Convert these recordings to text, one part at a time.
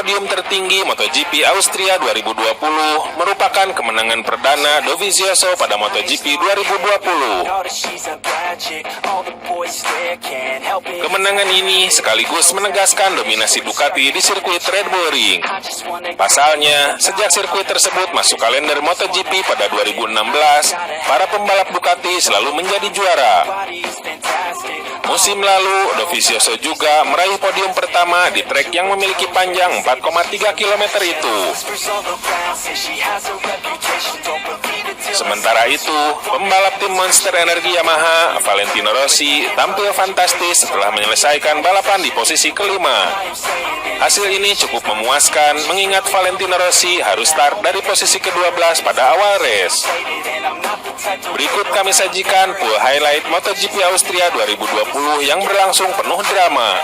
podium tertinggi MotoGP Austria 2020 merupakan kemenangan perdana Dovizioso pada MotoGP 2020. Kemenangan ini sekaligus menegaskan dominasi Ducati di sirkuit Red Bull Ring. Pasalnya, sejak sirkuit tersebut masuk kalender MotoGP pada 2016, para pembalap Ducati selalu menjadi juara. Musim lalu, Dovizioso juga meraih podium pertama di trek yang memiliki panjang 4,3 km itu. Sementara itu, pembalap tim Monster Energy Yamaha, Valentino Rossi, tampil fantastis setelah menyelesaikan balapan di posisi kelima. Hasil ini cukup memuaskan mengingat Valentino Rossi harus start dari posisi ke-12 pada awal race. Berikut kami sajikan full highlight MotoGP Austria 2020 yang berlangsung penuh drama.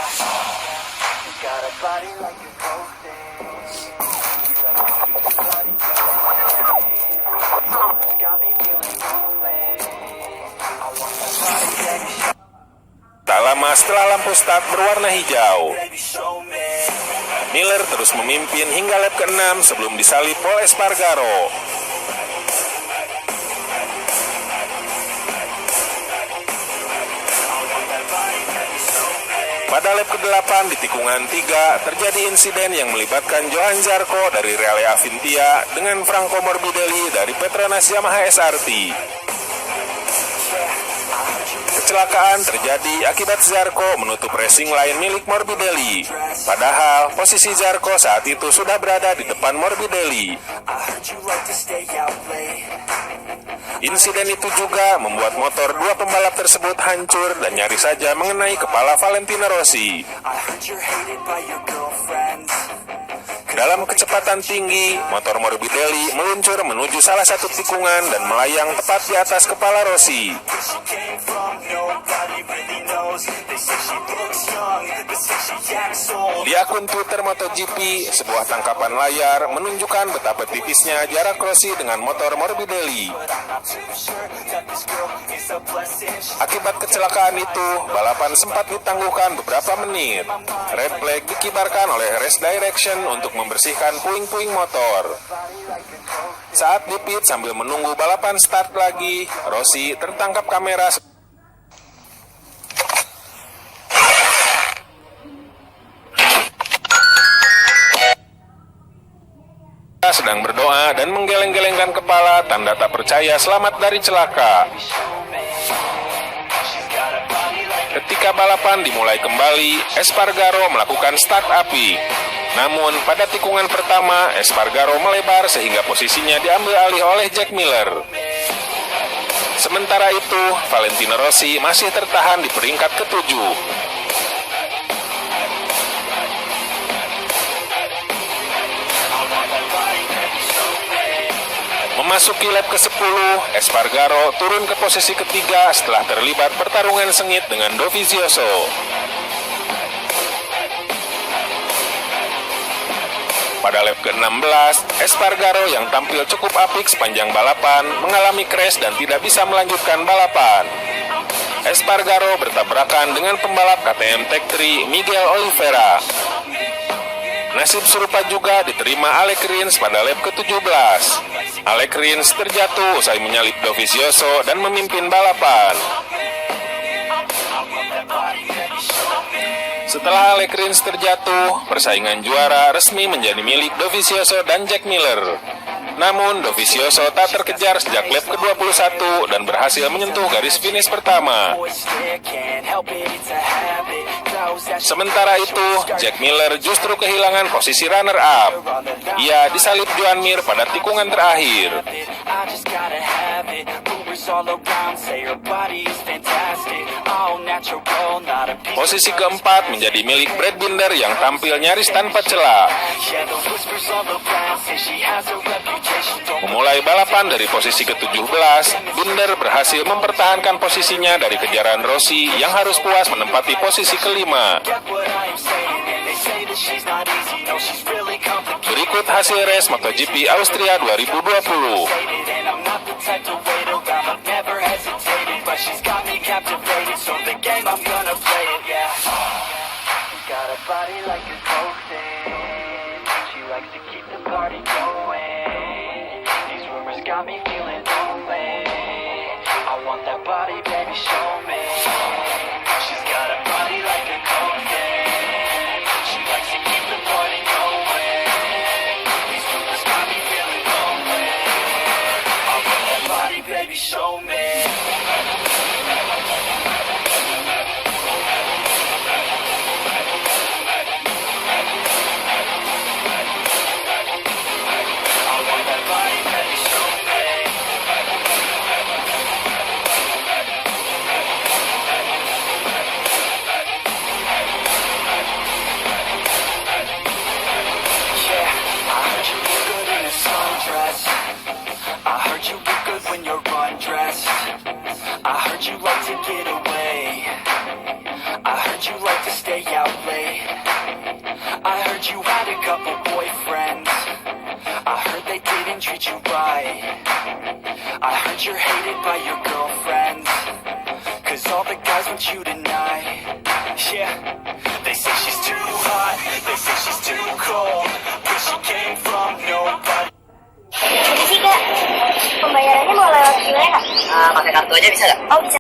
Tak lama setelah lampu start berwarna hijau, Miller terus memimpin hingga lap ke-6 sebelum disalip Pol Espargaro. Pada lap ke-8 di tikungan 3 terjadi insiden yang melibatkan Johann Zarco dari Reale Avintia dengan Franco Morbidelli dari Petronas Yamaha SRT. Kecelakaan terjadi akibat Zarco menutup racing line milik Morbidelli. Padahal posisi Zarco saat itu sudah berada di depan Morbidelli. Insiden itu juga membuat motor dua pembalap tersebut hancur dan nyaris saja mengenai kepala Valentino Rossi. Dalam kecepatan tinggi, motor Morbidelli meluncur menuju salah satu tikungan dan melayang tepat di atas kepala Rossi. Di akun Twitter MotoGP, sebuah tangkapan layar menunjukkan betapa tipisnya jarak Rossi dengan motor Morbidelli. Akibat kecelakaan itu, balapan sempat ditangguhkan beberapa menit. Red flag dikibarkan oleh Race Direction untuk membersihkan puing-puing motor. Saat di pit sambil menunggu balapan start lagi, Rossi tertangkap kamera sedang berdoa dan menggeleng-gelengkan kepala tanda tak percaya selamat dari celaka. Ketika balapan dimulai kembali, Espargaro melakukan start api. Namun pada tikungan pertama, Espargaro melebar sehingga posisinya diambil alih oleh Jack Miller. Sementara itu, Valentino Rossi masih tertahan di peringkat ke-7. Memasuki lap ke-10, Espargaro turun ke posisi ketiga setelah terlibat pertarungan sengit dengan Dovizioso. Pada lap ke-16, Espargaro yang tampil cukup apik sepanjang balapan mengalami crash dan tidak bisa melanjutkan balapan. Espargaro bertabrakan dengan pembalap KTM Tech 3 Miguel Oliveira. Nasib serupa juga diterima Alex Rins pada lap ke-17. Alex Rins terjatuh usai menyalip Dovizioso dan memimpin balapan. Setelah Alex Rins terjatuh, persaingan juara resmi menjadi milik Dovizioso dan Jack Miller. Namun, Dovizioso tak terkejar sejak lap ke-21 dan berhasil menyentuh garis finish pertama. Sementara itu, Jack Miller justru kehilangan posisi runner-up. Ia disalip Joan Mir pada tikungan terakhir. Posisi keempat menjadi milik Brad Binder yang tampil nyaris tanpa celah. Memulai balapan dari posisi ke-17, Binder berhasil mempertahankan posisinya dari kejaran Rossi yang harus puas menempati posisi kelima. Berikut hasil race MotoGP Austria 2020. likes to keep the party going. These rumors got me feeling lonely. I want that body, baby, show me. She's got a body like a cocaine. She likes to keep the party going. These rumors got me feeling lonely. I want that body, baby, show me. I heard you like to get away. I heard you like to stay out late. I heard you had a couple boyfriends. I heard they didn't treat you right. I heard you're hated by your girlfriends, 'cause all the guys want you tonight. Yeah, they say she's too hot, they say she's too cold, but she came from nobody. Jadi sih kak, pembayarannya mau lewat gimana kak? Pakai kartu aja bisa nggak? Oh bisa.